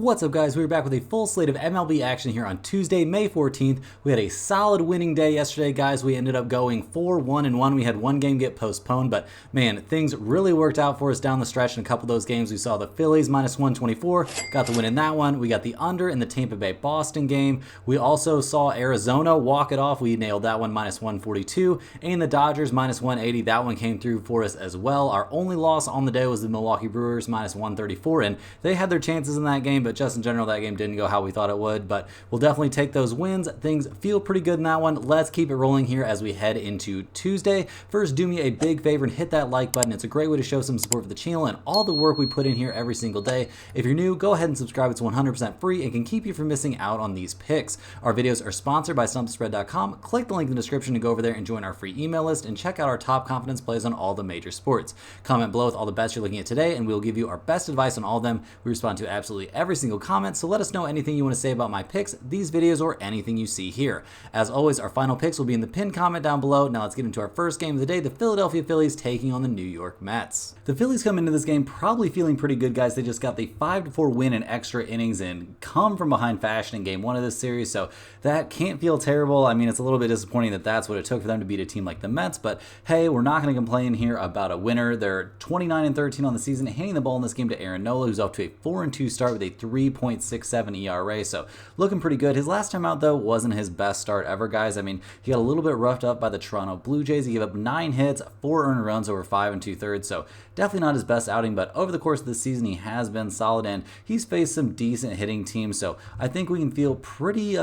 What's up, guys? We're back with a full slate of MLB action here on Tuesday, May 14th. We had a solid winning day yesterday, guys. We ended up going 4-1-1. We had one game get postponed, but man, things really worked out for us down the stretch in a couple of those games. We saw the Phillies minus 124, got the win in that one. We got the under in the Tampa Bay Boston game. We also saw Arizona walk it off. We nailed that one minus 142, and the Dodgers minus 180. That one came through for us as well. Our only loss on the day was the Milwaukee Brewers minus 134, and they had their chances in that game, but just in general, that game didn't go how we thought it would. But we'll definitely take those wins. Things feel pretty good in that one. Let's keep it rolling here as we head into Tuesday. First, do me a big favor and hit that like button. It's a great way to show some support for the channel and all the work we put in here every single day. If you're new, go ahead and subscribe. It's 100% free and can keep you from missing out on these picks. Our videos are sponsored by StumpTheSpread.com. Click the link in the description to go over there and join our free email list and check out our top confidence plays on all the major sports. Comment below with all the bets you're looking at today, and we'll give you our best advice on all of them. We respond to absolutely every single comment, so let us know anything you want to say about my picks, these videos, or anything you see here. As always, our final picks will be in the pinned comment down below. Now let's get into our first game of the day, the Philadelphia Phillies taking on the New York Mets. The Phillies come into this game probably feeling pretty good, guys. They just got the 5-4 win in extra innings and come from behind fashion in game one of this series, so that can't feel terrible. I mean, it's a little bit disappointing that that's what it took for them to beat a team like the Mets, but hey, we're not going to complain here about a winner. They're 29-13 on the season, handing the ball in this game to Aaron Nola, who's off to a 4-2 start with a 3.67 ERA, so looking pretty good. His last time out, though, wasn't his best start ever, guys. I mean, he got a little bit roughed up by the Toronto Blue Jays. He gave up 9 hits, 4 earned runs over 5 2/3, so definitely not his best outing, but over the course of the season, he has been solid, and he's faced some decent hitting teams, so I think we can feel pretty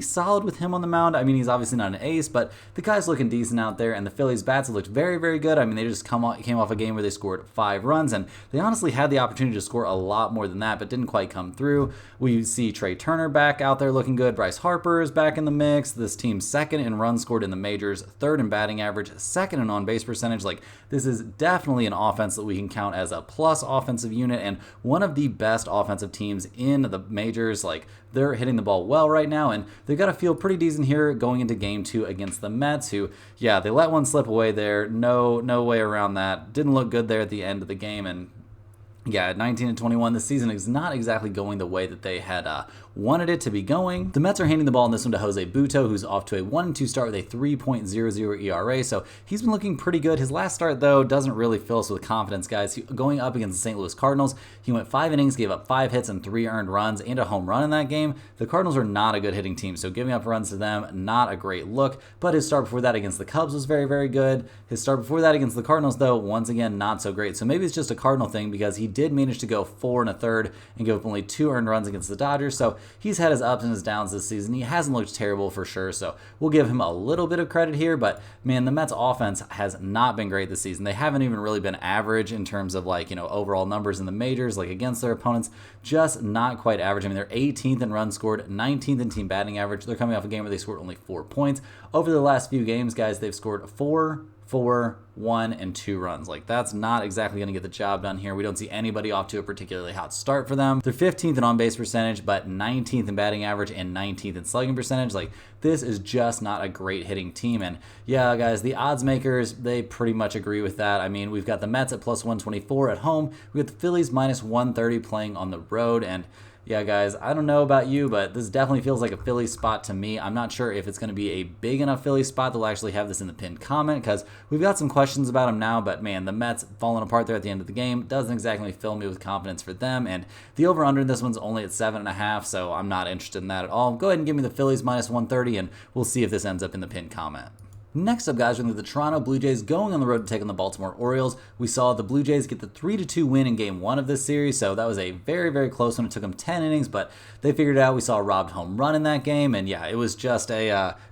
solid with him on the mound. I mean, he's obviously not an ace, but the guy's looking decent out there, and the Phillies bats have looked very, very good. I mean, they just came off a game where they scored 5 runs, and they honestly had the opportunity to score a lot more than that, but didn't quite come through. We see Trey Turner back out there looking good. Bryce Harper is back in the mix. This team's second in runs scored in the majors, third in batting average, second in on-base percentage. Like, this is definitely an offense that we can count as a plus offensive unit and one of the best offensive teams in the majors. Like, they're hitting the ball well right now, and they've got to feel pretty decent here going into game 2 against the Mets, who, yeah, they let one slip away there. No way around that. Didn't look good there at the end of the game, and yeah, 19-21, this season is not exactly going the way that they had wanted it to be going. The Mets are handing the ball in this one to Jose Butto, who's off to a 1-2 start with a 3.00 ERA, so he's been looking pretty good. His last start, though, doesn't really fill us with confidence, guys. Going up against the St. Louis Cardinals, he went 5 innings, gave up 5 hits and 3 earned runs, and a home run in that game. The Cardinals are not a good hitting team, so giving up runs to them, not a great look, but his start before that against the Cubs was very, very good. His start before that against the Cardinals, though, once again, not so great. So maybe it's just a Cardinal thing, because he did manage to go 4 1/3 and give up only 2 earned runs against the Dodgers, so he's had his ups and his downs this season. He hasn't looked terrible for sure, so we'll give him a little bit of credit here, but man, the Mets offense has not been great this season. They haven't even really been average in terms of, like, overall numbers in the majors, like against their opponents, just not quite average. I mean, they're 18th in runs scored, 19th in team batting average. They're coming off a game where they scored only 4 points. Over the last few games, guys, they've scored 4, 1, and 2 runs. Like, that's not exactly going to get the job done here. We don't see anybody off to a particularly hot start for them. They're 15th in on-base percentage, but 19th in batting average and 19th in slugging percentage. Like, this is just not a great hitting team. And yeah, guys, the odds makers, they pretty much agree with that. I mean, we've got the Mets at plus 124 at home. We got the Phillies minus 130 playing on the road, and yeah, guys, I don't know about you, but this definitely feels like a Philly spot to me. I'm not sure if it's going to be a big enough Philly spot that we'll actually have this in the pinned comment, because we've got some questions about them now, but man, the Mets falling apart there at the end of the game doesn't exactly fill me with confidence for them, and the over-under in this one's only at 7.5, so I'm not interested in that at all. Go ahead and give me the Phillies minus 130, and we'll see if this ends up in the pinned comment. Next up, guys, we're going to the Toronto Blue Jays going on the road to take on the Baltimore Orioles. We saw the Blue Jays get the 3-2 win in game 1 of this series, so that was a very, very close one. It took them 10 innings, but they figured it out. We saw a robbed home run in that game, and yeah, it was just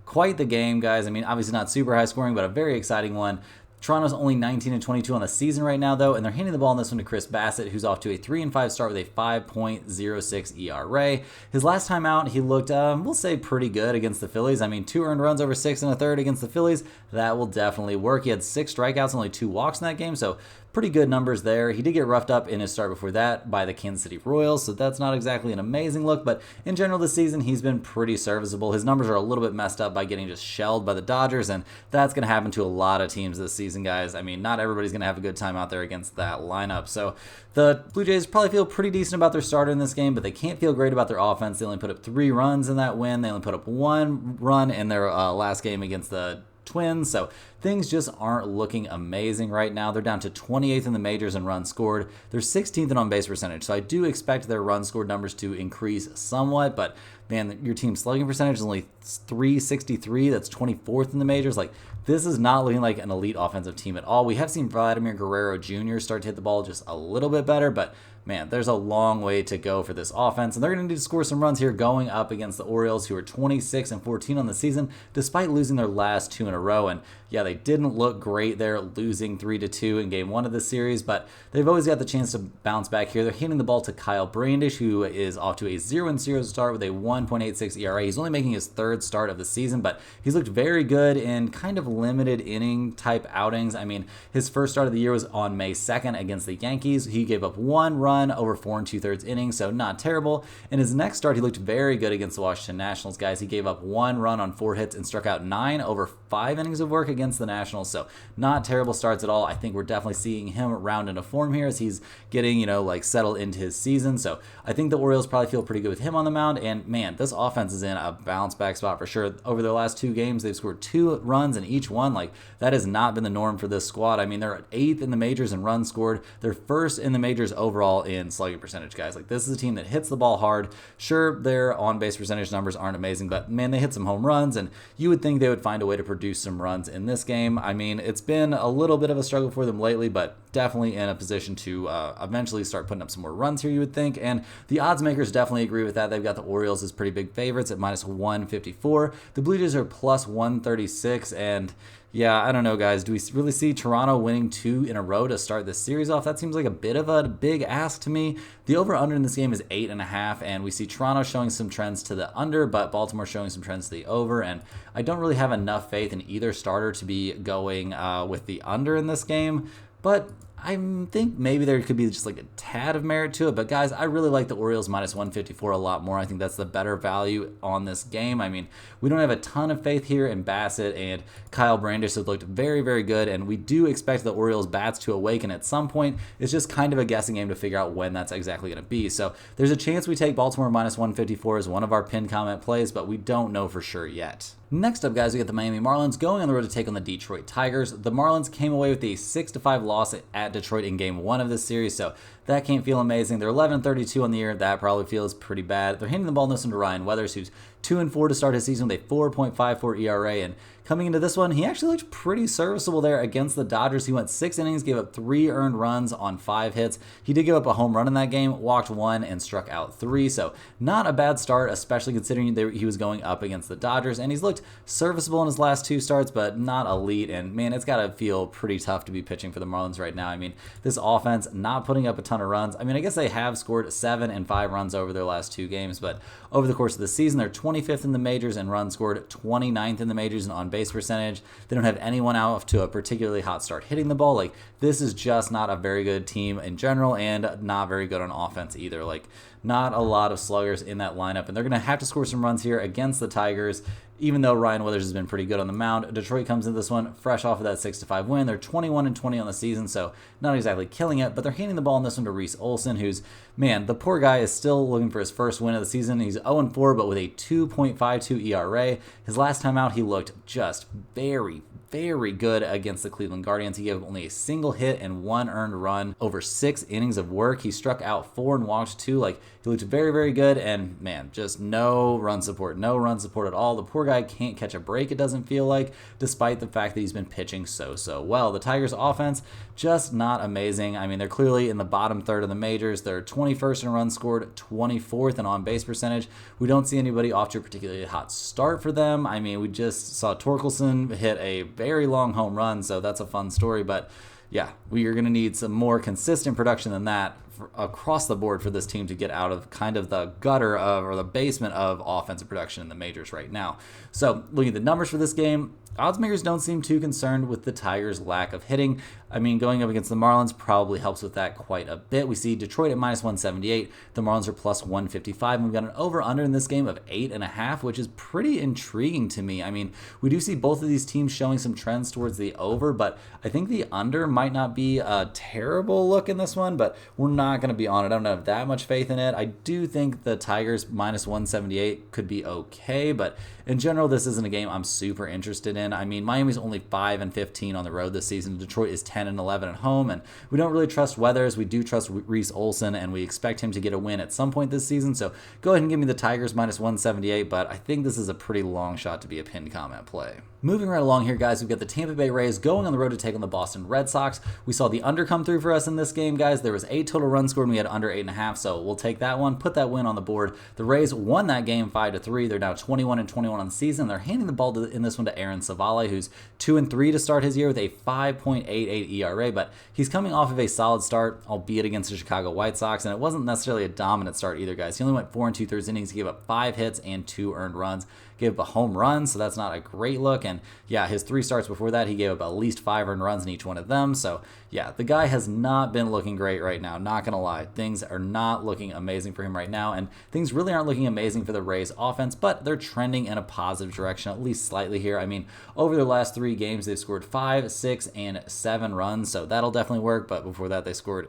quite the game, guys. I mean, obviously not super high scoring, but a very exciting one. Toronto's only 19-22 on the season right now, though, and they're handing the ball in this one to Chris Bassett, who's off to a 3-5 start with a 5.06 ERA. His last time out, he looked, we'll say, pretty good against the Phillies. I mean, 2 earned runs over 6 1/3 against the Phillies. That will definitely work. He had 6 strikeouts and only 2 walks in that game, so pretty good numbers there. He did get roughed up in his start before that by the Kansas City Royals, so that's not exactly an amazing look, but in general this season he's been pretty serviceable. His numbers are a little bit messed up by getting just shelled by the Dodgers, and that's going to happen to a lot of teams this season, guys. I mean, not everybody's going to have a good time out there against that lineup. So the Blue Jays probably feel pretty decent about their starter in this game, but they can't feel great about their offense. They only put up 3 runs in that win. They only put up 1 run in their last game against the Twins, so things just aren't looking amazing right now. They're down to 28th in the majors in runs scored. They're 16th in on-base percentage, so I do expect their run scored numbers to increase somewhat, but man, your team's slugging percentage is only 363. That's 24th in the majors. Like, this is not looking like an elite offensive team at all. We have seen Vladimir Guerrero Jr. start to hit the ball just a little bit better, but man, there's a long way to go for this offense, and they're going to need to score some runs here going up against the Orioles, who are 26-14 on the season, despite losing their last 2 in a row. And yeah, they didn't look great there, losing 3-2 in game 1 of this series, but they've always got the chance to bounce back here. They're handing the ball to Kyle Brandish, who is off to a 0-0 start with a 1.86 ERA. He's only making his 3rd start of the season, but he's looked very good in kind of limited inning type outings. I mean, his first start of the year was on May 2nd against the Yankees. He gave up 1 run over 4 2/3 innings, so not terrible. In his next start, he looked very good against the Washington Nationals, guys. He gave up 1 run on 4 hits and struck out 9 over 5 innings of work against the Nationals, so not terrible starts at all. I think we're definitely seeing him round into form here as he's getting, settled into his season, so I think the Orioles probably feel pretty good with him on the mound, and man, this offense is in a bounce back spot for sure. Over their last 2 games, they've scored 2 runs in each one. Like, that has not been the norm for this squad. I mean, they're 8th in the majors in runs scored. They're 1st in the majors overall in slugging percentage, guys. Like, this is a team that hits the ball hard. Sure, their on-base percentage numbers aren't amazing, but man, they hit some home runs, and you would think they would find a way to produce some runs in this game. I mean, it's been a little bit of a struggle for them lately, but definitely in a position to eventually start putting up some more runs here, you would think, and the odds makers definitely agree with that. They've got the Orioles as pretty big favorites at -154. The Blue Jays are +136, and yeah, I don't know, guys. Do we really see Toronto winning 2 in a row to start this series off? That seems like a bit of a big ask to me. The over-under in this game is 8.5, and we see Toronto showing some trends to the under, but Baltimore showing some trends to the over, and I don't really have enough faith in either starter to be going with the under in this game, but I think maybe there could be just like a tad of merit to it. But guys, I really like the Orioles -154 a lot more. I think that's the better value on this game. I mean, we don't have a ton of faith here in Bassett, and Kyle Brandish has looked very, very good, and we do expect the Orioles bats to awaken at some point. It's just kind of a guessing game to figure out when that's exactly going to be. So there's a chance we take Baltimore -154 as one of our pinned comment plays, but we don't know for sure yet. Next up, guys, we got the Miami Marlins going on the road to take on the Detroit Tigers. The Marlins came away with a 6-5 loss at Detroit in Game 1 of this series, so that can't feel amazing. They're 11-32 on the year. That probably feels pretty bad. They're handing the ball in this one to Ryan Weathers, who's 2-4 to start his season with a 4.54 ERA, and coming into this one, he actually looked pretty serviceable there against the Dodgers. He went 6 innings, gave up 3 earned runs on 5 hits. He did give up a home run in that game, walked 1, and struck out 3, so not a bad start, especially considering he was going up against the Dodgers, and he's looked serviceable in his last 2 starts, but not elite, and man, it's got to feel pretty tough to be pitching for the Marlins right now. I mean, this offense not putting up a ton of runs. I mean, I guess they have scored 7 and 5 runs over their last 2 games, but over the course of the season, they're 25th in the majors in runs scored, 29th in the majors in on-base percentage. They don't have anyone out to a particularly hot start hitting the ball. Like, this is just not a very good team in general, and not very good on offense either. Like, not a lot of sluggers in that lineup, and they're going to have to score some runs here against the Tigers, even though Ryan Weathers has been pretty good on the mound. Detroit comes into this one fresh off of that 6-5 win. They're 21-20 on the season, so not exactly killing it, but they're handing the ball in this one to Reese Olson, who's, man, the poor guy is still looking for his first win of the season. He's 0-4, but with a 2.52 ERA. His last time out, he looked just very, very good against the Cleveland Guardians. He gave only a single hit and 1 earned run over 6 innings of work. He struck out 4 and walked 2. Like, he looked very, very good, and man, just no run support at all. The poor guy can't catch a break, it doesn't feel like, despite the fact that he's been pitching so well. The Tigers offense, just not amazing. I mean, they're clearly in the bottom third of the majors. They're 21st in runs scored, 24th in on-base percentage. We don't see anybody off to a particularly hot start for them. I mean, we just saw Torkelson hit a very long home run, so that's a fun story, but yeah, we are going to need some more consistent production than that across the board for this team to get out of kind of the gutter of, or the basement of, offensive production in the majors right now. So looking at the numbers for this game, odds makers don't seem too concerned with the Tigers' lack of hitting. I mean, going up against the Marlins probably helps with that quite a bit. We see Detroit at minus 178. The Marlins are plus 155. And we've got an over-under in this game of 8.5, which is pretty intriguing to me. I mean, we do see both of these teams showing some trends towards the over, but I think the under might not be a terrible look in this one, but we're not going to be on it. I don't have that much faith in it. I do think the Tigers minus 178 could be okay, but in general, this isn't a game I'm super interested in. I mean, Miami's only 5-15 on the road this season. Detroit is 10-11 at home, and we don't really trust Weathers. We do trust Reese Olson, and we expect him to get a win at some point this season. So go ahead and give me the Tigers minus 178, but I think this is a pretty long shot to be a pinned comment play. Moving right along here, guys, we've got the Tampa Bay Rays going on the road to take on the Boston Red Sox. We saw the under come through for us in this game, guys. There was 8 total runs scored, and we had under 8.5, so we'll take that one, put that win on the board. The Rays won that game 5-3. They're now 21-21 on the season. They're handing the ball in this one to Aaron Savale, who's 2-3 to start his year with a 5.88 ERA, but he's coming off of a solid start, albeit against the Chicago White Sox, and it wasn't necessarily a dominant start either, guys. He only went 4 2/3 innings. He gave up 5 hits and 2 earned runs. Gave up a home run, so that's not a great look. And yeah, his 3 starts before that, he gave up at least 5 earned runs in each one of them. So yeah, the guy has not been looking great right now. Not going to lie. Things are not looking amazing for him right now, and things really aren't looking amazing for the Rays offense, but they're trending in a positive direction, at least slightly here. I mean, over their last 3 games, they've scored 5, 6, and 7 runs, so that'll definitely work. But before that, they scored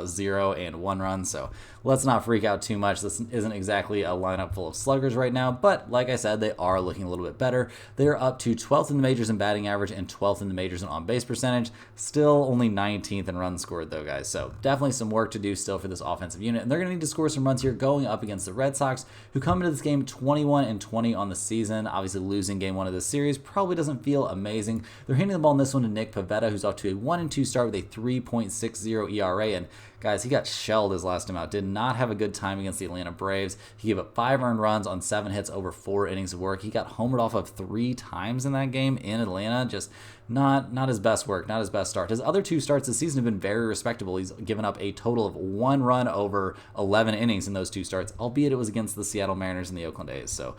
0 and 1 run, so let's not freak out too much. This isn't exactly a lineup full of sluggers right now, but like I said, they are looking a little bit better. They're up to 12th in the majors in batting average and 12th in the majors in on-base percentage. Still only 19th in runs scored, though, guys, so definitely some work to do still for this offensive unit, and they're going to need to score some runs here going up against the Red Sox, who come into this game 21-20 on the season. Obviously, losing game 1 of this series probably doesn't feel amazing. They're handing the ball in this one to Nick Pivetta, who's off to a 1-2 start with a 3.60 ERA, and guys, he got shelled his last time out. Did not have a good time against the Atlanta Braves. He gave up 5 earned runs on 7 hits over 4 innings of work. He got homered off of 3 times in that game in Atlanta. Just not his best work, not his best start. His other 2 starts this season have been very respectable. He's given up a total of 1 run over 11 innings in those 2 starts, albeit it was against the Seattle Mariners and the Oakland A's. So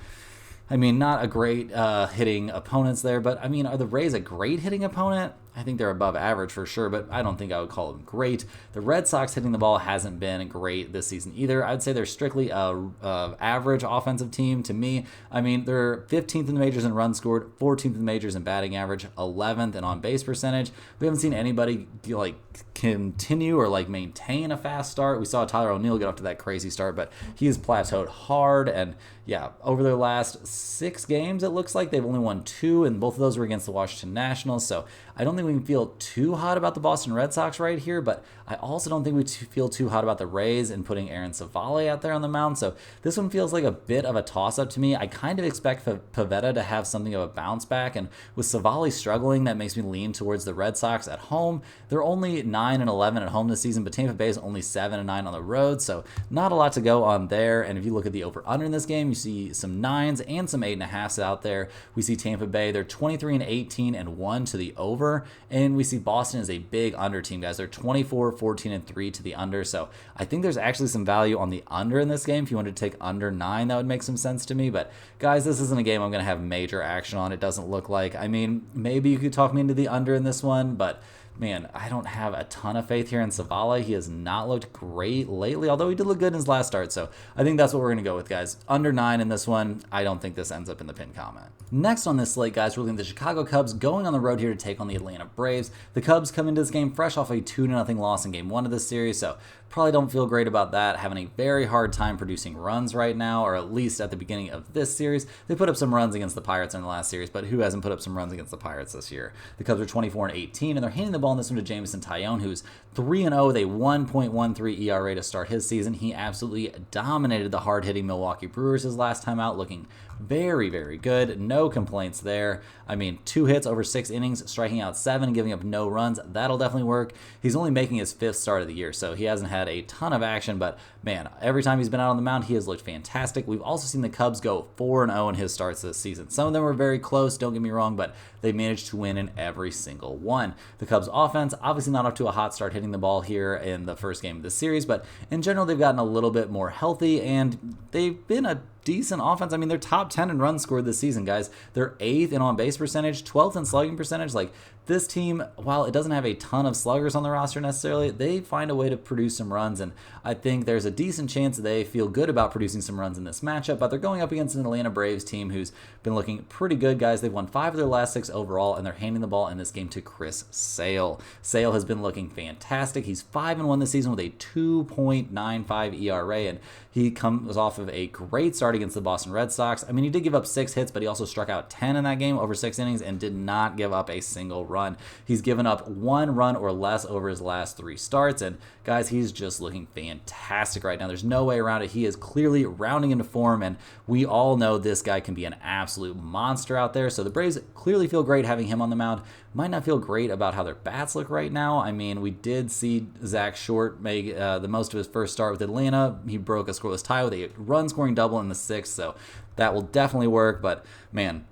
I mean, not a great hitting opponents there, but I mean, are the Rays a great hitting opponent? I think they're above average for sure, but I don't think I would call them great. The Red Sox hitting the ball hasn't been great this season either. I'd say they're strictly a average offensive team to me. I mean, they're 15th in the majors in runs scored, 14th in the majors in batting average, 11th in on-base percentage. We haven't seen anybody like continue or like maintain a fast start. We saw Tyler O'Neill get off to that crazy start, but he has plateaued hard. And yeah, over their last 6 games, it looks like they've only won 2, and both of those were against the Washington Nationals. So I don't think we can feel too hot about the Boston Red Sox right here, but I also don't think we feel too hot about the Rays and putting Aaron Savale out there on the mound. So this one feels like a bit of a toss-up to me. I kind of expect Pivetta to have something of a bounce back, and with Savale struggling, that makes me lean towards the Red Sox at home. They're only 9-11 at home this season, but Tampa Bay is only 7-9 on the road, so not a lot to go on there. And if you look at the over-under in this game, you see some 9s and some 8.5s out there. We see Tampa Bay, they're 23-18 and 1 to the over, and we see Boston is a big under team, guys. They're 24-14-3 to the under, so I think there's actually some value on the under in this game. If you wanted to take under 9, that would make some sense to me, but guys, this isn't a game I'm going to have major action on. It doesn't look like. I mean, maybe you could talk me into the under in this one, but man, I don't have a ton of faith here in Savale. He has not looked great lately, although he did look good in his last start. So I think that's what we're going to go with, guys. Under 9 in this one. I don't think this ends up in the pin comment. Next on this slate, guys, we're looking at the Chicago Cubs going on the road here to take on the Atlanta Braves. The Cubs come into this game fresh off a 2-0 loss in game 1 of this series, so probably don't feel great about that. Having a very hard time producing runs right now, or at least at the beginning of this series. They put up some runs against the Pirates in the last series, but who hasn't put up some runs against the Pirates this year? The Cubs are 24-18, and they're handing the ball in this one to Jameson Taillon, who's 3-0 with a 1.13 ERA to start his season. He absolutely dominated the hard-hitting Milwaukee Brewers his last time out, looking very, very good. No complaints there. I mean, 2 hits over 6 innings, striking out 7, giving up no runs. That'll definitely work. He's only making his 5th start of the year, so he hasn't had a ton of action, but man, every time he's been out on the mound, he has looked fantastic. We've also seen the Cubs go 4-0 in his starts this season. Some of them were very close, don't get me wrong, but they managed to win in every single one. The Cubs offense, obviously not off to a hot start hitting the ball here in the first game of the series, but in general, they've gotten a little bit more healthy, and they've been a decent offense. I mean, they're top 10 in runs scored this season, guys. They're 8th in on-base percentage, 12th in slugging percentage. Like, this team, while it doesn't have a ton of sluggers on the roster necessarily, they find a way to produce some runs, and I think there's a decent chance they feel good about producing some runs in this matchup, but they're going up against an Atlanta Braves team who's been looking pretty good, guys. They've won 5 of their last 6 overall, and they're handing the ball in this game to Chris Sale. Sale has been looking fantastic. He's 5-1 this season with a 2.95 ERA, and he comes off of a great start against the Boston Red Sox. I mean, he did give up 6 hits, but he also struck out 10 in that game over 6 innings and did not give up a single run. He's given up 1 run or less over his last 3 starts, and guys, he's just looking fantastic right now. There's no way around it. He is clearly rounding into form, and we all know this guy can be an absolute monster out there. So the Braves clearly feel great having him on the mound. Might not feel great about how their bats look right now. I mean, we did see Zach Short make the most of his first start with Atlanta. He broke a scoreless tie with a run-scoring double in the 6th, so that will definitely work. But, man,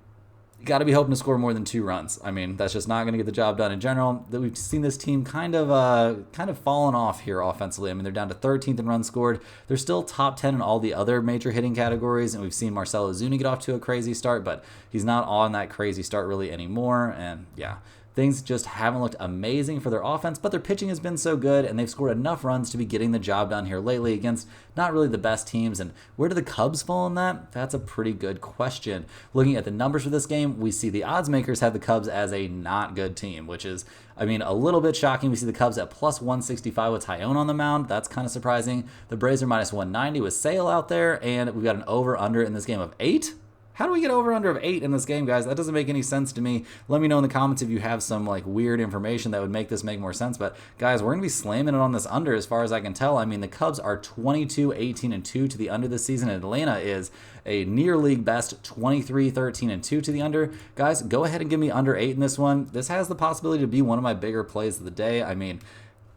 you got to be hoping to score more than 2 runs. I mean, that's just not going to get the job done in general. We've seen this team kind of fallen off here offensively. I mean, they're down to 13th in runs scored. They're still top 10 in all the other major hitting categories, and we've seen Marcell Ozuna get off to a crazy start, but he's not on that crazy start really anymore, and yeah. Things just haven't looked amazing for their offense, but their pitching has been so good, and they've scored enough runs to be getting the job done here lately against not really the best teams. And where do the Cubs fall in that? That's a pretty good question. Looking at the numbers for this game, we see the odds makers have the Cubs as a not good team, which is, I mean, a little bit shocking. We see the Cubs at plus 165 with Tyone on the mound. That's kind of surprising. The Braves are minus 190 with Sale out there, and we've got an over-under in this game of 8. How do we get over-under of 8 in this game, guys? That doesn't make any sense to me. Let me know in the comments if you have some like weird information that would make this make more sense. But guys, we're going to be slamming it on this under as far as I can tell. I mean, the Cubs are 22-18-2 to the under this season, and Atlanta is a near league best 23-13-2 to the under. Guys, go ahead and give me under 8 in this one. This has the possibility to be one of my bigger plays of the day. I mean,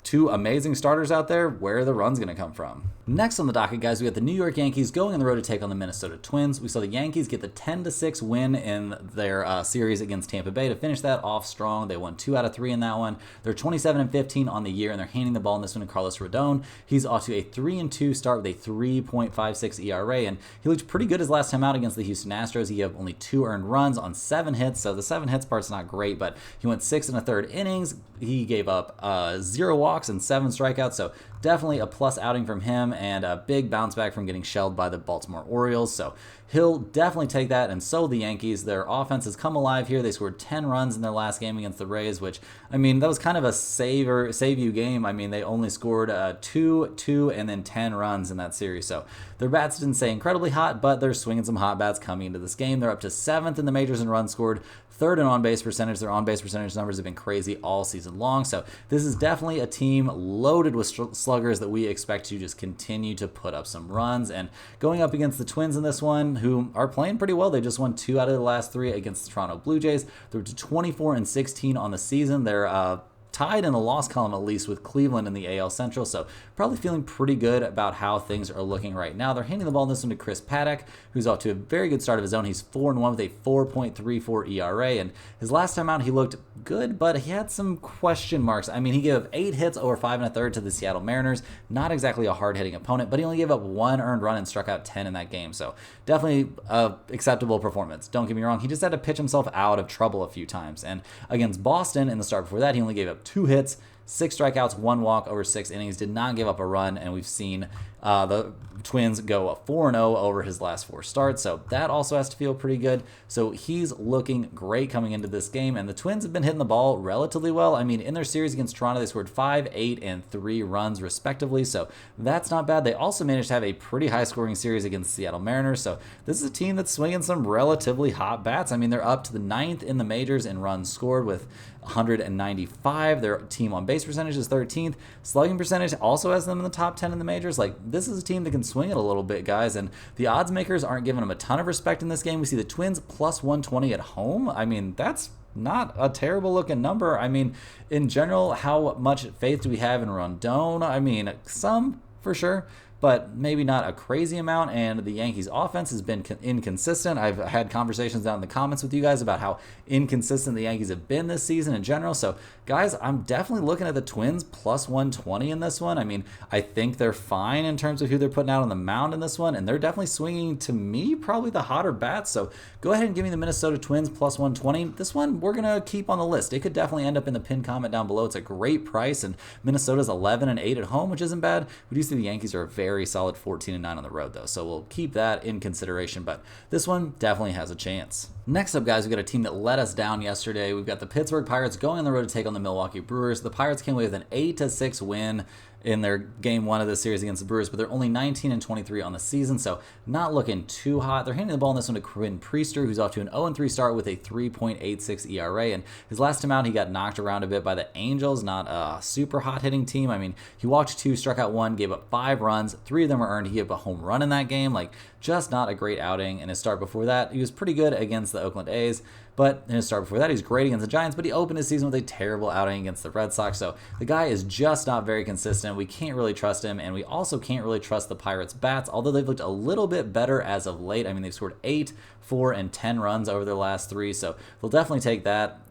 2 amazing starters out there. Where are the runs going to come from? Next on the docket, guys, we got the New York Yankees going on the road to take on the Minnesota Twins. We saw the Yankees get the 10-6 win in their series against Tampa Bay to finish that off strong. They won 2 out of 3 in that one. They're 27-15 on the year, and they're handing the ball in this one to Carlos Rodon. He's off to a 3-2 start with a 3.56 ERA, and he looked pretty good his last time out against the Houston Astros. He had only 2 earned runs on 7 hits, so the 7 hits part's not great, but he went 6 1/3 innings. He gave up 0 walks and 7 strikeouts, so definitely a plus outing from him and a big bounce back from getting shelled by the Baltimore Orioles. So he'll definitely take that, and so the Yankees. Their offense has come alive here. They scored 10 runs in their last game against the Rays, which, I mean, that was kind of a save-you game. I mean, they only scored 2, and then 10 runs in that series. So their bats didn't stay incredibly hot, but they're swinging some hot bats coming into this game. They're up to 7th in the majors in runs scored, 3rd in on-base percentage. Their on-base percentage numbers have been crazy all season long. So this is definitely a team loaded with sluggers that we expect to just continue to put up some runs. And going up against the Twins in this one, who are playing pretty well. They just won 2 out of the last 3 against the Toronto Blue Jays. They're 24-16 on the season. They're tied in the loss column at least with Cleveland in the AL Central, so probably feeling pretty good about how things are looking right now. They're handing the ball in this one to Chris Paddock, who's off to a very good start of his own. He's 4-1 with a 4.34 ERA, and his last time out he looked good, but he had some question marks. I mean, he gave up 8 hits over 5 1/3 to the Seattle Mariners. Not exactly a hard-hitting opponent, but he only gave up 1 earned run and struck out 10 in that game, so definitely a acceptable performance. Don't get me wrong, he just had to pitch himself out of trouble a few times, and against Boston in the start before that, he only gave up 2 hits, 6 strikeouts, 1 walk over 6 innings, did not give up a run, and we've seen the Twins go 4-0 over his last 4 starts, so that also has to feel pretty good. So he's looking great coming into this game, and the Twins have been hitting the ball relatively well. I mean, in their series against Toronto, they scored 5, 8, and 3 runs respectively, so that's not bad. They also managed to have a pretty high-scoring series against the Seattle Mariners, so this is a team that's swinging some relatively hot bats. I mean, they're up to the 9th in the majors in runs scored with 195. Their team on base percentage is 13th. Slugging percentage also has them in the top 10 in the majors. Like, this is a team that can swing it a little bit, guys, and the odds makers aren't giving them a ton of respect in this game. We see the Twins plus 120 at home. I mean, that's not a terrible looking number. I mean, in general, how much faith do we have in Rondon? I mean, some for sure. but maybe not a crazy amount. And the Yankees offense has been inconsistent. I've had conversations down in the comments with you guys about how inconsistent the Yankees have been this season in general. So guys, I'm definitely looking at the Twins plus 120 in this one. I mean, I think they're fine in terms of who they're putting out on the mound in this one, and they're definitely swinging, to me, probably the hotter bats. So go ahead and give me the Minnesota Twins plus 120. This one we're going to keep on the list. It could definitely end up in the pinned comment down below. It's a great price, and Minnesota's 11-8 at home, which isn't bad. We do see the Yankees are a very solid 14-9 on the road, though, so we'll keep that in consideration, but this one definitely has a chance. Next up, guys, we've got a team that let us down yesterday. We've got the Pittsburgh Pirates going on the road to take on the Milwaukee Brewers. The Pirates came away with an 8-6 win in their game one of this series against the Brewers, but they're only 19-23 on the season, so not looking too hot. They're handing the ball in this one to Quinn Priester, who's off to an 0-3 start with a 3.86 ERA, and his last time out, he got knocked around a bit by the Angels, not a super hot hitting team. I mean, he walked 2, struck out 1, gave up 5 runs, 3 of them were earned. He gave up a home run in that game, like just not a great outing. And his start before that, he was pretty good against the Oakland A's, but in his start before that, he was great against the Giants, but he opened his season with a terrible outing against the Red Sox. So the guy is just not very consistent. We can't really trust him, and we also can't really trust the Pirates' bats, although they've looked a little bit better as of late. I mean, they've scored 8, 4, and 10 runs over their last 3, so they'll definitely take that.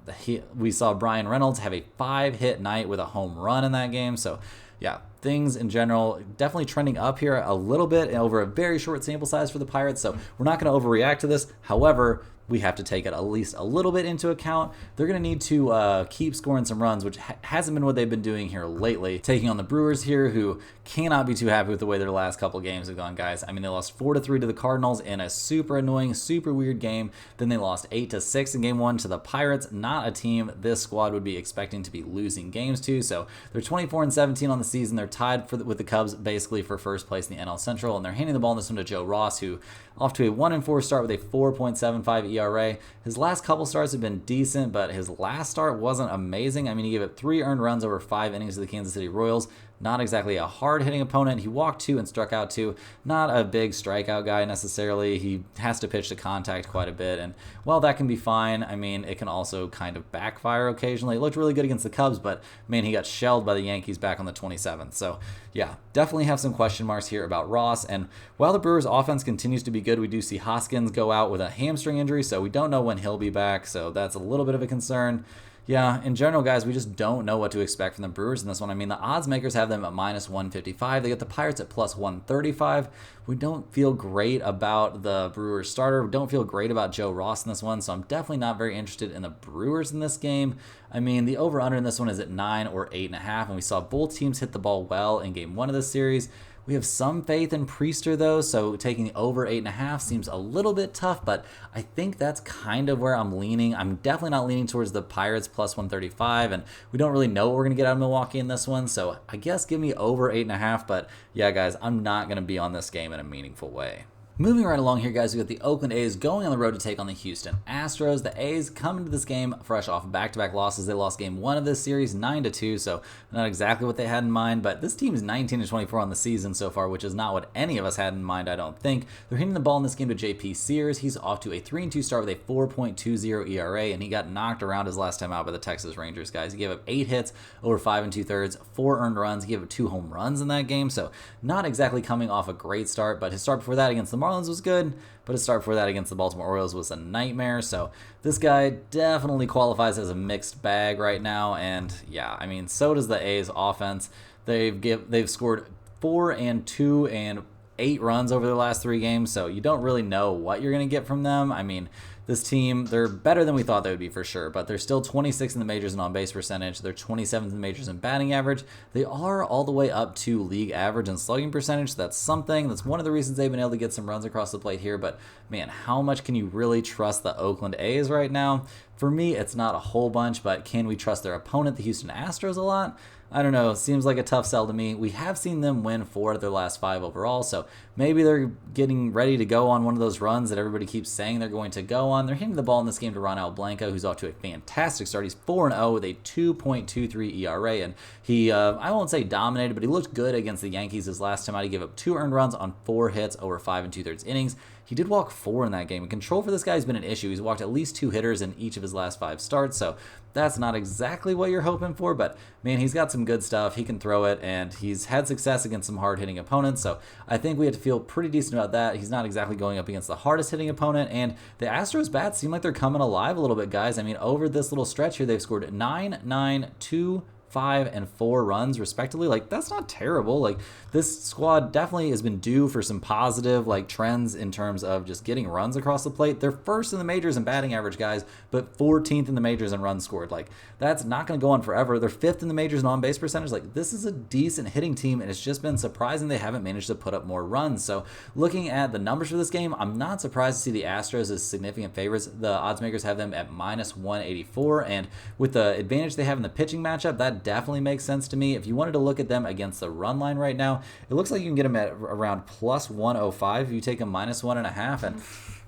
We saw Brian Reynolds have a 5-hit night with a home run in that game, so yeah, things in general definitely trending up here a little bit over a very short sample size for the Pirates, so we're not going to overreact to this. However, we have to take it at least a little bit into account. They're going to need to keep scoring some runs, which hasn't been what they've been doing here lately. Taking on the Brewers here, who cannot be too happy with the way their last couple games have gone, guys. I mean, they lost 4-3 to the Cardinals in a super annoying, super weird game. Then they lost 8-6 in game 1 to the Pirates, not a team this squad would be expecting to be losing games to. So they're 24-17 on the season. They're tied with the Cubs basically for first place in the NL Central, and they're handing the ball in this one to Joe Ross, who off to a 1-4 start with a 4.75 ERA. His last couple starts have been decent, but his last start wasn't amazing. I mean, he gave up 3 earned runs over 5 innings to the Kansas City Royals. Not exactly a hard-hitting opponent. He walked 2 and struck out 2. Not a big strikeout guy necessarily. He has to pitch to contact quite a bit, and while that can be fine, I mean, it can also kind of backfire occasionally. It looked really good against the Cubs, but man, he got shelled by the Yankees back on the 27th. So yeah, definitely have some question marks here about Ross. And while the Brewers' offense continues to be good, we do see Hoskins go out with a hamstring injury, so we don't know when he'll be back. So that's a little bit of a concern. Yeah, in general, guys, we just don't know what to expect from the Brewers in this one. I mean, the odds makers have them at -155. They got the Pirates at +135. We don't feel great about the Brewers starter. We don't feel great about Joe Ross in this one, so I'm definitely not very interested in the Brewers in this game. I mean, the over-under in this one is at 9 or 8.5, and we saw both teams hit the ball well in game 1 of this series. We have some faith in Priester, though, so taking the over 8.5 seems a little bit tough, but I think that's kind of where I'm leaning. I'm definitely not leaning towards the Pirates +135, and we don't really know what we're going to get out of Milwaukee in this one, so I guess give me over 8.5, but yeah, guys, I'm not going to be on this game in a meaningful way. Moving right along here, guys, we got the Oakland A's going on the road to take on the Houston Astros. The A's come into this game fresh off back-to-back losses. They lost game 1 of this series 9-2, so not exactly what they had in mind, but this team is 19-24 on the season so far, which is not what any of us had in mind, I don't think. They're hitting the ball in this game to JP Sears. He's off to a 3-2 start with a 4.20 ERA, and he got knocked around his last time out by the Texas Rangers, guys. He gave up 8 hits over 5 2/3, 4 earned runs. He gave up 2 home runs in that game, so not exactly coming off a great start, but his start before that against the Marlins was good, but his start before that against the Baltimore Orioles was a nightmare. So this guy definitely qualifies as a mixed bag right now, and yeah, I mean, so does the A's offense. They've scored 4 and 2 and 8 runs over their last 3 games, so you don't really know what you're going to get from them. I mean, this team, they're better than we thought they would be for sure, but they're still 26th in the majors in on-base percentage. They're 27th in the majors in batting average. They are all the way up to league average in slugging percentage, so that's something. That's one of the reasons they've been able to get some runs across the plate here, but man, how much can you really trust the Oakland A's right now? For me, it's not a whole bunch, but can we trust their opponent, the Houston Astros, a lot? I don't know. Seems like a tough sell to me. We have seen them win 4 of their last 5 overall, so maybe they're getting ready to go on one of those runs that everybody keeps saying they're going to go on. They're hitting the ball in this game to Ronald Blanco, who's off to a fantastic start. He's 4-0 with a 2.23 ERA, and he, I won't say dominated, but he looked good against the Yankees his last time out. He gave up 2 earned runs on 4 hits over 5 2/3 innings. he did walk 4 in that game. And control for this guy has been an issue. He's walked at least 2 hitters in each of his last 5 starts, so that's not exactly what you're hoping for, but man, he's got some good stuff. He can throw it, and he's had success against some hard-hitting opponents, so I think we have to feel pretty decent about that. He's not exactly going up against the hardest-hitting opponent, and the Astros bats seem like they're coming alive a little bit, guys. I mean, over this little stretch here, they've scored 9, 9, 2, 5, and 4 runs respectively. Like, that's not terrible. Like, this squad definitely has been due for some positive like trends in terms of just getting runs across the plate. They're first in the majors in batting average, guys, but 14th in the majors in runs scored. Like, that's not going to go on forever. They're 5th in the majors in on-base percentage. Like, this is a decent hitting team, and it's just been surprising they haven't managed to put up more runs. So looking at the numbers for this game, I'm not surprised to see the Astros as significant favorites. The odds makers have them at minus 184, and with the advantage they have in the pitching matchup, that definitely makes sense to me. If you wanted to look at them against the run line right now, it looks like you can get them at around plus 105 if you take them minus 1.5. And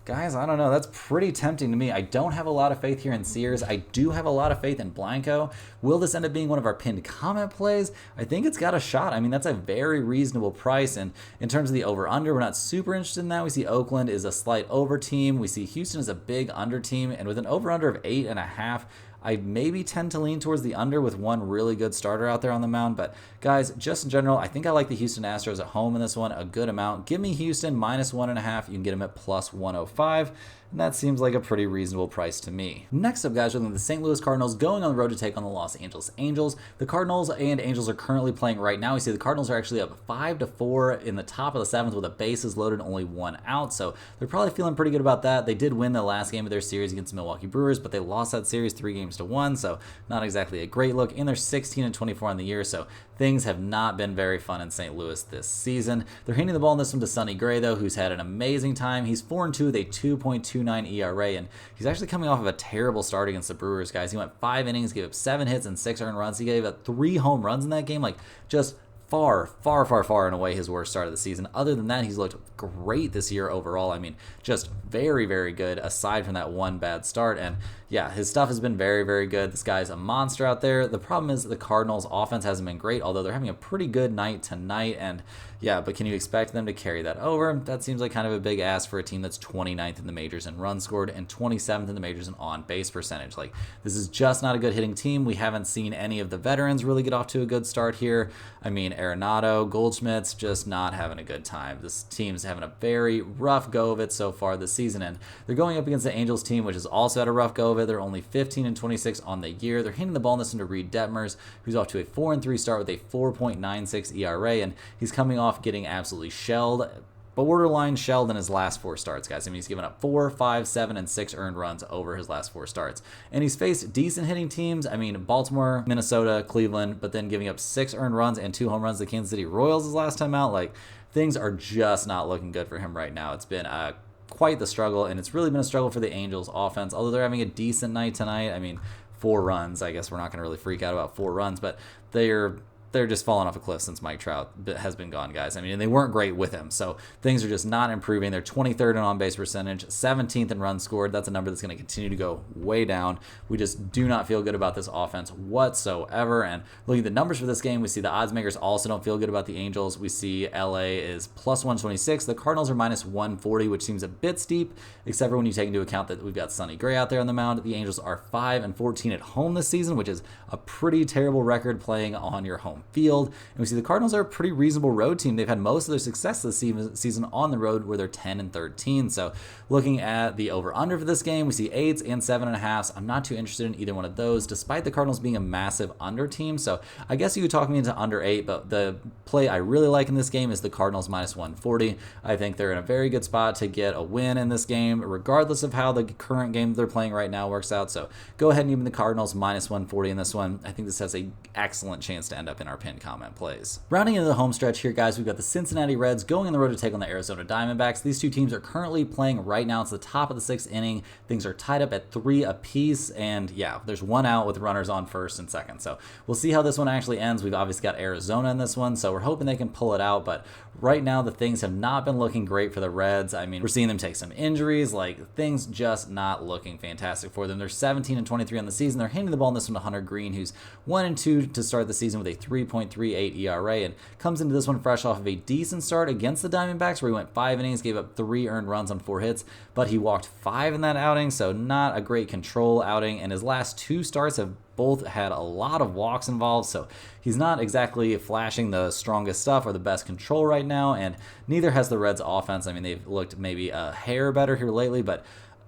guys, I don't know. That's pretty tempting to me. I don't have a lot of faith here in Sears. I do have a lot of faith in Blanco. Will this end up being one of our pinned comment plays? I think it's got a shot. I mean, that's a very reasonable price. And in terms of the over-under, we're not super interested in that. We see Oakland is a slight over team. We see Houston is a big under team. And with an over-under of 8.5, I maybe tend to lean towards the under with one really good starter out there on the mound. But guys, just in general, I think I like the Houston Astros at home in this one a good amount. Give me Houston minus 1.5. You can get them at plus 105. And that seems like a pretty reasonable price to me. Next up, guys, we're looking at the St. Louis Cardinals going on the road to take on the Los Angeles Angels. The Cardinals and Angels are currently playing right now. We see the Cardinals are actually up 5-4 in the top of the 7th with a bases loaded, only 1 out. So they're probably feeling pretty good about that. They did win the last game of their series against the Milwaukee Brewers, but they lost that series 3-1. So not exactly a great look. And they're 16-24 on the year. So things have not been very fun in St. Louis this season. They're handing the ball in this one to Sonny Gray, though, who's had an amazing time. He's 4-2 with a 2.29 ERA, and he's actually coming off of a terrible start against the Brewers, guys. He went 5 innings, gave up 7 hits and 6 earned runs. He gave up 3 home runs in that game. Like, just far and away his worst start of the season. Other than that, he's looked great this year overall. I mean, just very, very good aside from that one bad start. And yeah, his stuff has been very, very good. This guy's a monster out there. The problem is the Cardinals offense hasn't been great, although they're having a pretty good night tonight. And yeah, but can you expect them to carry that over? That seems like kind of a big ask for a team that's 29th in the majors in runs scored and 27th in the majors in on-base percentage. Like, this is just not a good hitting team. We haven't seen any of the veterans really get off to a good start here. I mean, Arenado, Goldschmidt's just not having a good time. This team's having a very rough go of it so far this season, and they're going up against the Angels team, which has also had a rough go of it. They're only 15-26 on the year. They're handing the ball in this one to Reed Detmers, who's off to a 4-3 start with a 4.96 ERA, and he's coming off getting absolutely shelled, borderline shelled in his last 4 starts, guys. I mean, he's given up 4, 5, 7, and 6 earned runs over his last 4 starts. And he's faced decent hitting teams. I mean, Baltimore, Minnesota, Cleveland, but then giving up 6 earned runs and 2 home runs to the Kansas City Royals his last time out. Like, things are just not looking good for him right now. It's been quite the struggle, and it's really been a struggle for the Angels offense, although they're having a decent night tonight. I mean, 4 runs. I guess we're not going to really freak out about 4 runs, but they're just falling off a cliff since Mike Trout has been gone, guys. I mean, and they weren't great with him, so things are just not improving. They're 23rd in on-base percentage, 17th in runs scored. That's a number that's going to continue to go way down. We just do not feel good about this offense whatsoever, and looking at the numbers for this game, we see the odds makers also don't feel good about the Angels. We see LA is plus 126. The Cardinals are minus 140, which seems a bit steep, except for when you take into account that we've got Sonny Gray out there on the mound. The Angels are 5-14 at home this season, which is a pretty terrible record playing on your home field. And we see the Cardinals are a pretty reasonable road team. They've had most of their success this season on the road, where they're 10-13. So looking at the over-under for this game, we see 8s and 7.5s. I'm not too interested in either one of those, despite the Cardinals being a massive under team. So I guess you could talk me into under 8, but the play I really like in this game is the Cardinals minus 140. I think they're in a very good spot to get a win in this game, regardless of how the current game they're playing right now works out. So go ahead and give me the Cardinals minus 140 in this one. I think this has an excellent chance to end up in our pinned comment plays. Rounding into the home stretch here, guys, we've got the Cincinnati Reds going on the road to take on the Arizona Diamondbacks. These two teams are currently playing right now. It's the top of the 6th inning. Things are tied up at 3 apiece, and yeah, there's 1 out with runners on first and second. So we'll see how this one actually ends. We've obviously got Arizona in this one, so we're hoping they can pull it out, but right now the things have not been looking great for the Reds. I mean, we're seeing them take some injuries, like things just not looking fantastic for them. They're 17-23 on the season. They're handing the ball in this one to Hunter Green, who's 1-2 to start the season with a 3.38 ERA, and comes into this one fresh off of a decent start against the Diamondbacks where he went 5 innings, gave up 3 earned runs on 4 hits, but he walked 5 in that outing, so not a great control outing, and his last 2 starts have both had a lot of walks involved, so he's not exactly flashing the strongest stuff or the best control right now, and neither has the Reds offense. I mean, they've looked maybe a hair better here lately, but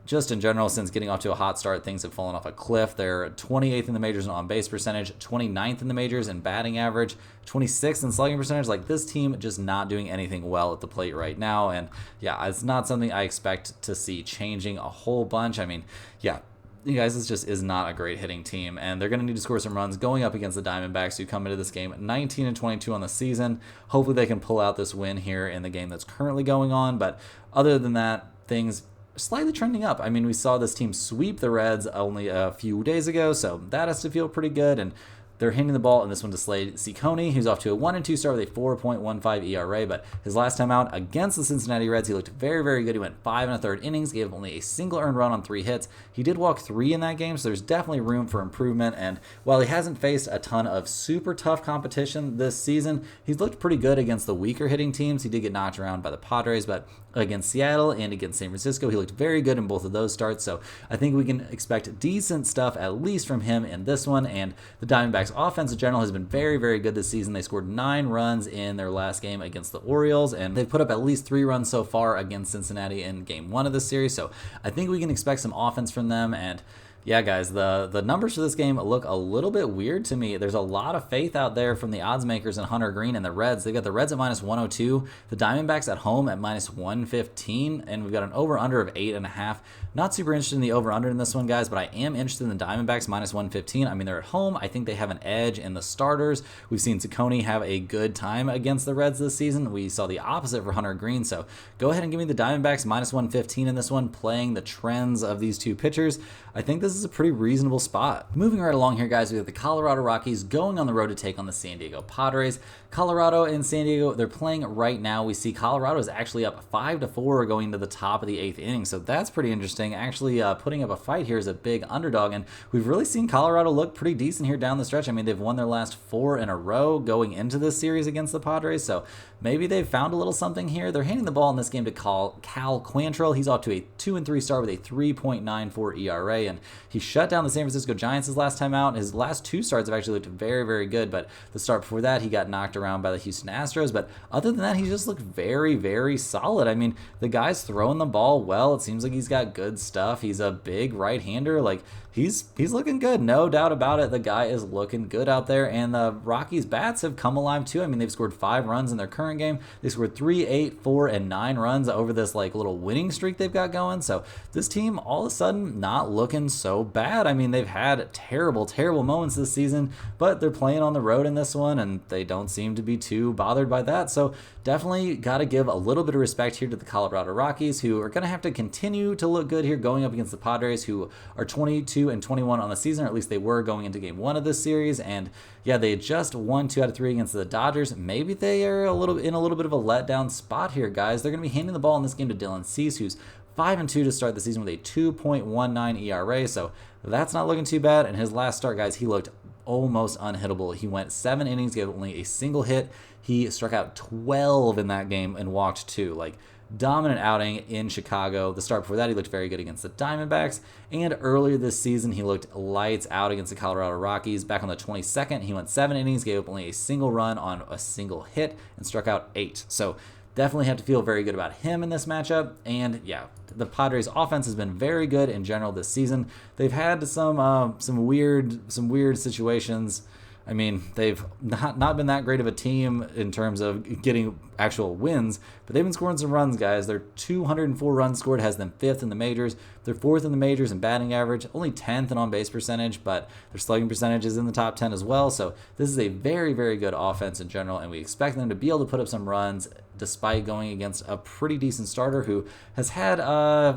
just in general, since getting off to a hot start, things have fallen off a cliff. They're 28th in the majors in on-base percentage, 29th in the majors in batting average, 26th in slugging percentage. Like, this team just not doing anything well at the plate right now, and yeah, it's not something I expect to see changing a whole bunch. I mean, yeah, you guys, this just is not a great hitting team, and they're going to need to score some runs going up against the Diamondbacks, who come into this game 19-22 on the season. Hopefully they can pull out this win here in the game that's currently going on, but other than that, things slightly trending up. I mean, we saw this team sweep the Reds only a few days ago, so that has to feel pretty good, and they're handing the ball in this one to Slade Ciccone, who's off to a 1-2 start with a 4.15 ERA, but his last time out against the Cincinnati Reds, he looked very, very good. He went 5 1/3 innings, gave only a single earned run on 3 hits. He did walk 3 in that game, so there's definitely room for improvement, and while he hasn't faced a ton of super tough competition this season, he's looked pretty good against the weaker hitting teams. He did get knocked around by the Padres, but against Seattle and against San Francisco, he looked very good in both of those starts, so I think we can expect decent stuff at least from him in this one. And the Diamondbacks offense in general has been very, very good this season. They scored 9 runs in their last game against the Orioles, and they've put up at least 3 runs so far against Cincinnati in game 1 of this series, so I think we can expect some offense from them. And yeah, guys, the numbers for this game look a little bit weird to me. There's a lot of faith out there from the odds makers in Hunter Green and the Reds. They've got the Reds at -102, the Diamondbacks at home at -115, and we've got an over-under of 8.5. Not super interested in the over-under in this one, guys, but I am interested in the Diamondbacks -115. I mean, they're at home. I think they have an edge in the starters. We've seen Ciccone have a good time against the Reds this season. We saw the opposite for Hunter Green, so go ahead and give me the Diamondbacks -115 in this one, playing the trends of these two pitchers. I think this is a pretty reasonable spot. Moving right along here, guys, we have the Colorado Rockies going on the road to take on the San Diego Padres. Colorado and San Diego, they're playing right now. We see Colorado is actually up 5-4 going to the top of the 8th inning, so that's pretty interesting. Actually, putting up a fight here is a big underdog, and we've really seen Colorado look pretty decent here down the stretch. I mean, they've won their last 4 in a row going into this series against the Padres, so maybe they've found a little something here. They're handing the ball in this game to Cal Quantrill. He's off to a 2-3 start with a 3.94 ERA, and he shut down the San Francisco Giants his last time out. His last 2 starts have actually looked very, very good, but the start before that, he got knocked around by the Houston Astros. But other than that, he just looked very, very solid. I mean, the guy's throwing the ball well. It seems like he's got good stuff. He's a big right-hander. Like, he's looking good, no doubt about it. The guy is looking good out there, and the Rockies' bats have come alive too. I mean, they've scored 5 runs in their current game. They scored 3, 8, 4, and 9 runs over this like little winning streak they've got going. So this team all of a sudden not looking so bad. I mean, they've had terrible, terrible moments this season, but they're playing on the road in this one, and they don't seem to be too bothered by that. So definitely got to give a little bit of respect here to the Colorado Rockies, who are going to have to continue to look good here going up against the Padres, who are 22-21 on the season, or at least they were going into game 1 of this series. And yeah, they just won 2 out of 3 against the Dodgers. Maybe they are in a little bit of a letdown spot here, guys. They're going to be handing the ball in this game to Dylan Cease, who's 5-2 to start the season with a 2.19 ERA, so that's not looking too bad. And his last start, guys, he looked almost unhittable. He went 7 innings, gave only a single hit. He struck out 12 in that game and walked 2. Like, dominant outing in Chicago. The start before that, he looked very good against the Diamondbacks, and earlier this season, he looked lights out against the Colorado Rockies. Back on the 22nd, he went 7 innings, gave up only a single run on a single hit, and struck out 8. So definitely have to feel very good about him in this matchup. And yeah, the Padres offense has been very good in general this season. They've had some weird situations. I mean, they've not been that great of a team in terms of getting actual wins, but they've been scoring some runs, guys. Their 204 runs scored has them 5th in the majors. They're 4th in the majors in batting average, only 10th in on-base percentage, but their slugging percentage is in the top 10 as well. So this is a very, very good offense in general, and we expect them to be able to put up some runs despite going against a pretty decent starter who has had,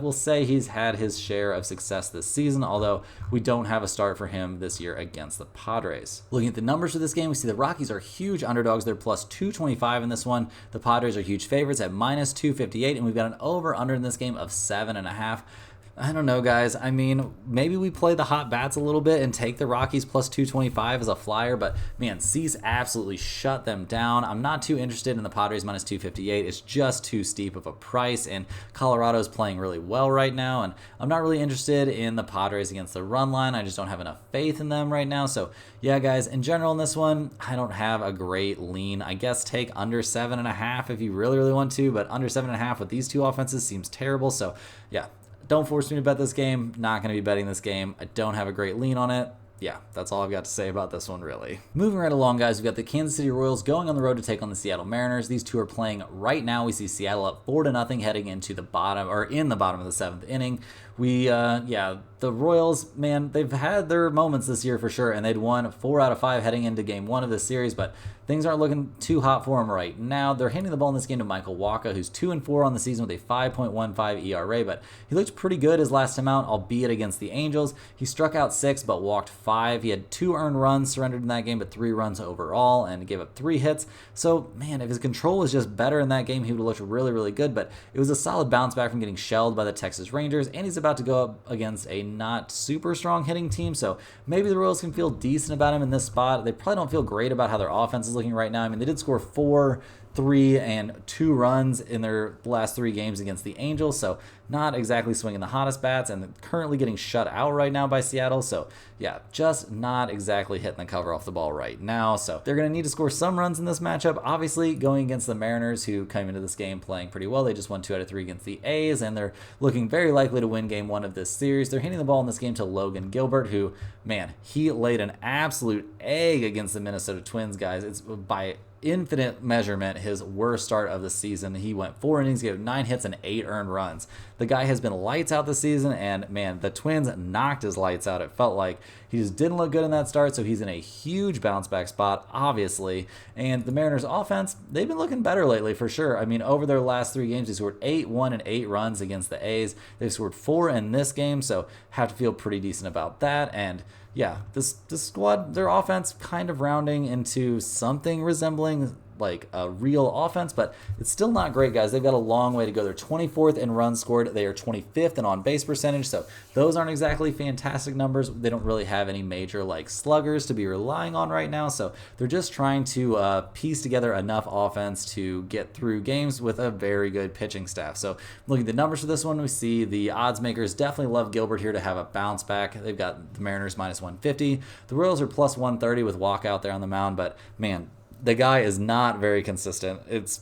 we'll say he's had his share of success this season, although we don't have a start for him this year against the Padres. Looking at the numbers for this game, we see the Rockies are huge underdogs. They're plus 225 in this one. The Padres are huge favorites at minus 258, and we've got an over-under in this game of 7.5. I don't know, guys. I mean, maybe we play the hot bats a little bit and take the Rockies plus 225 as a flyer, but man, Cease absolutely shut them down. I'm not too interested in the Padres minus 258. It's just too steep of a price, and Colorado's playing really well right now, and I'm not really interested in the Padres against the run line. I just don't have enough faith in them right now. So yeah, guys, in general in this one, I don't have a great lean. I guess take under 7.5 if you really, really want to, but under 7.5 with these two offenses seems terrible. So yeah, don't force me to bet this game. Not going to be betting this game. I don't have a great lean on it. Yeah, that's all I've got to say about this one, really. Moving right along, guys, we've got the Kansas City Royals going on the road to take on the Seattle Mariners. These two are playing right now. We see Seattle up 4-0 heading into the bottom, or in the bottom of the 7th inning. The Royals, man, they've had their moments this year for sure, and they'd won 4 out of 5 heading into game 1 of this series, but things aren't looking too hot for them right now. They're handing the ball in this game to Michael Wacha, who's 2-4 on the season with a 5.15 ERA, but he looked pretty good his last time out, albeit against the Angels. He struck out 6, but walked 5. He had 2 earned runs surrendered in that game, but 3 runs overall, and gave up 3 hits. So, man, if his control was just better in that game, he would have looked really, really good, but it was a solid bounce back from getting shelled by the Texas Rangers, and he's about to go up against a not super strong hitting team, so maybe the Royals can feel decent about him in this spot. They probably don't feel great about how their offense is looking right now. I mean, they did score 4, 3, and 2 runs in their last 3 games against the Angels, so not exactly swinging the hottest bats, and currently getting shut out right now by Seattle. So yeah, just not exactly hitting the cover off the ball right now. So they're going to need to score some runs in this matchup. Obviously, going against the Mariners, who came into this game playing pretty well. They just won 2 out of 3 against the A's, and they're looking very likely to win game 1 of this series. They're handing the ball in this game to Logan Gilbert, who, man, he laid an absolute egg against the Minnesota Twins, guys. It's by infinite measurement his worst start of the season. He went 4 innings, gave 9 hits and 8 earned runs. The guy has been lights out this season, and man, the Twins knocked his lights out. It felt like he just didn't look good in that start, so he's in a huge bounce back spot, obviously. And the Mariners offense, they've been looking better lately for sure. I mean, over their last 3 games, they scored 8, 1, and 8 runs against the A's. They've scored 4 in this game, so have to feel pretty decent about that. And yeah, this squad, their offense kind of rounding into something resembling like a real offense, but it's still not great, guys. They've got a long way to go. They're 24th in runs scored. They are 25th in on-base percentage, so those aren't exactly fantastic numbers. They don't really have any major like sluggers to be relying on right now, so they're just trying to piece together enough offense to get through games with a very good pitching staff. So looking at the numbers for this one, we see the odds makers definitely love Gilbert here to have a bounce back. They've got the Mariners minus 150. The Royals are plus 130 with Walk out there on the mound, but man, the guy is not very consistent. It's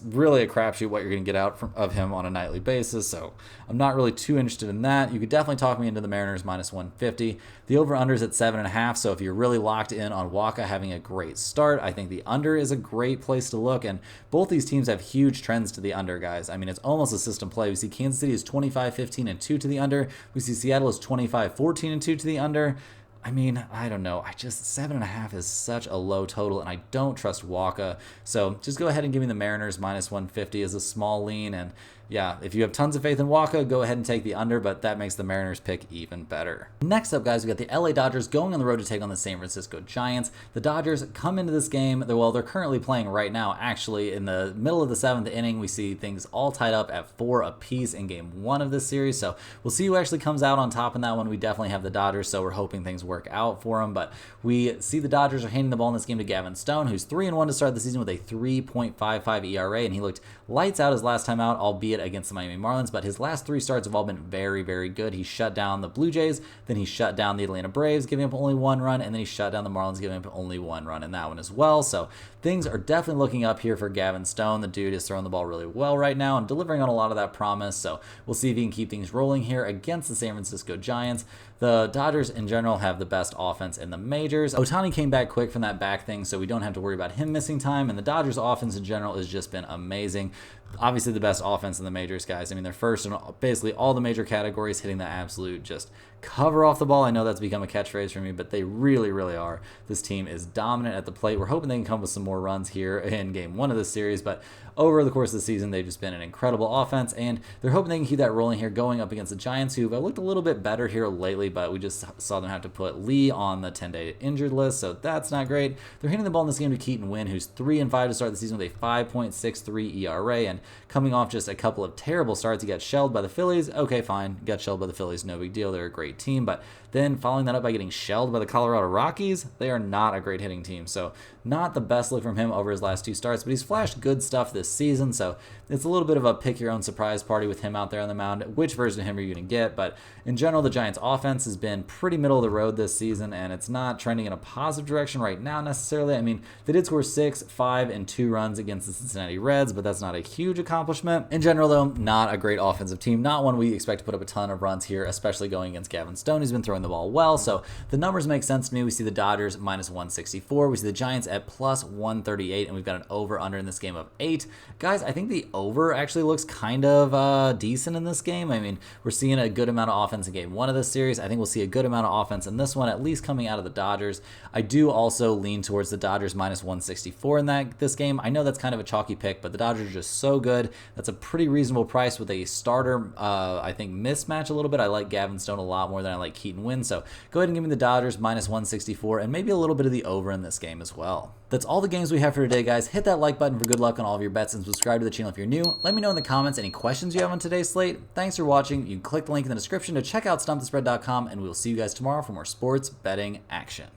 really a crapshoot what you're going to get out of him on a nightly basis, so I'm not really too interested in that. You could definitely talk me into the Mariners minus 150. The over-under is at 7.5, so if you're really locked in on Wacha having a great start, I think the under is a great place to look, and both these teams have huge trends to the under, guys. I mean, it's almost a system play. We see Kansas City is 25-15 and 2 to the under. We see Seattle is 25-14 and 2 to the under. I mean, I don't know. 7.5 is such a low total, and I don't trust Wacha. So just go ahead and give me the Mariners minus 150 as a small lean. And yeah, if you have tons of faith in Wacha, go ahead and take the under, but that makes the Mariners pick even better. Next up, guys, we got the LA Dodgers going on the road to take on the San Francisco Giants. The Dodgers come into this game, they're currently playing right now, actually. In the middle of the 7th inning, we see things all tied up at 4 apiece in game 1 of this series. So we'll see who actually comes out on top in that one. We definitely have the Dodgers, so we're hoping things work out for them. But we see the Dodgers are handing the ball in this game to Gavin Stone, who's 3-1 to start the season with a 3.55 ERA, and he looked lights out his last time out, albeit against the Miami Marlins, but his last 3 starts have all been very, very good. He shut down the Blue Jays, then he shut down the Atlanta Braves, giving up only 1 run, and then he shut down the Marlins, giving up only 1 run in that one as well. So things are definitely looking up here for Gavin Stone. The dude is throwing the ball really well right now and delivering on a lot of that promise, so we'll see if he can keep things rolling here against the San Francisco Giants. The Dodgers in general have the best offense in the majors. Ohtani came back quick from that back thing, so we don't have to worry about him missing time, and the Dodgers offense in general has just been amazing. Obviously the best offense in the majors, guys. I mean, they're first in basically all the major categories, hitting the absolute just cover off the ball. I know that's become a catchphrase for me, but they really, really are. This team is dominant at the plate. We're hoping they can come with some more runs here in game one of this series, but over the course of the season, they've just been an incredible offense, and they're hoping they can keep that rolling here going up against the Giants, who have looked a little bit better here lately, but we just saw them have to put Lee on the 10-day injured list, so that's not great. They're hitting the ball in this game to Keaton Winn, who's 3-5 to start the season with a 5.63 ERA, and coming off just a couple of terrible starts. He got shelled by the Phillies. Okay, fine. Got shelled by the Phillies. No big deal. They're a great team, but then following that up by getting shelled by the Colorado Rockies, they are not a great hitting team, so not the best look from him over his last two starts, but he's flashed good stuff this season, so it's a little bit of a pick your own surprise party with him out there on the mound. Which version of him are you going to get? But in general, the Giants offense has been pretty middle of the road this season, and it's not trending in a positive direction right now necessarily. I mean, they did score 6, 5, and 2 runs against the Cincinnati Reds, but that's not a huge accomplishment. In general, though, not a great offensive team, not one we expect to put up a ton of runs here, especially going against Gavin Stone, who's been throwing the ball well, so the numbers make sense to me. We see the Dodgers minus 164, we see the Giants at plus 138, and we've got an over-under in this game of 8. Guys, I think the over actually looks kind of decent in this game. I mean, we're seeing a good amount of offense in game one of this series. I think we'll see a good amount of offense in this one, at least coming out of the Dodgers. I do also lean towards the Dodgers minus 164 in this game. I know that's kind of a chalky pick, but the Dodgers are just so good. That's a pretty reasonable price with a starter, I think, mismatch a little bit. I like Gavin Stone a lot more than I like Keaton Winn, so go ahead and give me the Dodgers minus 164 and maybe a little bit of the over in this game as well. That's all the games we have for today, guys. Hit that like button for good luck on all of your bets and subscribe to the channel if you're new. Let me know in the comments any questions you have on today's slate. Thanks for watching. You can click the link in the description to check out stumpthespread.com, and we'll see you guys tomorrow for more sports betting action.